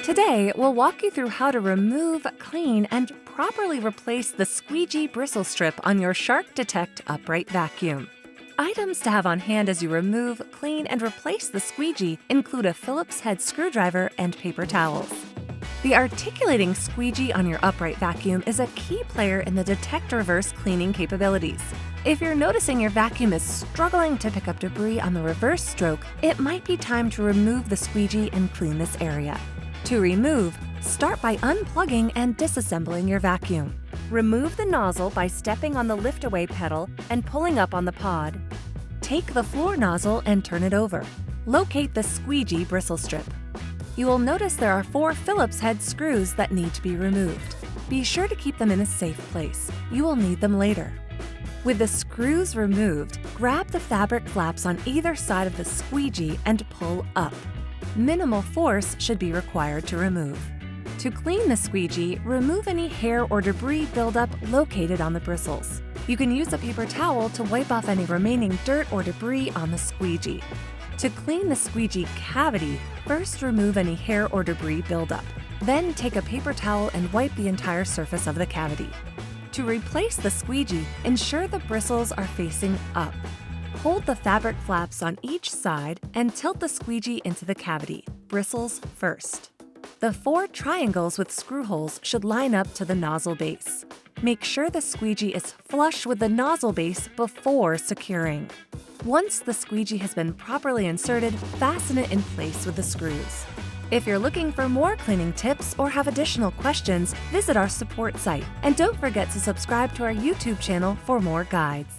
Today, we'll walk you through how to remove, clean, and properly replace the Squeegee Bristle strip on your Shark Detect upright vacuum. Items to have on hand as you remove, clean, and replace the squeegee include a Phillips head screwdriver and paper towels. The articulating squeegee on your upright vacuum is a key player in the Detect reverse cleaning capabilities. If you're noticing your vacuum is struggling to pick up debris on the reverse stroke, it might be time to remove the squeegee and clean this area. To remove, start by unplugging and disassembling your vacuum. Remove the nozzle by stepping on the lift-away pedal and pulling up on the pod. Take the floor nozzle and turn it over. Locate the Squeegee Bristle strip. You will notice there are 4 Phillips head screws that need to be removed. Be sure to keep them in a safe place. You will need them later. With the screws removed, grab the fabric flaps on either side of the squeegee and pull up. Minimal force should be required to remove. To clean the squeegee, remove any hair or debris buildup located on the bristles. You can use a paper towel to wipe off any remaining dirt or debris on the squeegee. To clean the squeegee cavity, first remove any hair or debris buildup. Then take a paper towel and wipe the entire surface of the cavity. To replace the squeegee, ensure the bristles are facing up. Hold the fabric flaps on each side and tilt the squeegee into the cavity, bristles first. The 4 triangles with screw holes should line up to the nozzle base. Make sure the squeegee is flush with the nozzle base before securing. Once the squeegee has been properly inserted, fasten it in place with the screws. If you're looking for more cleaning tips or have additional questions, visit our support site. And don't forget to subscribe to our YouTube channel for more guides.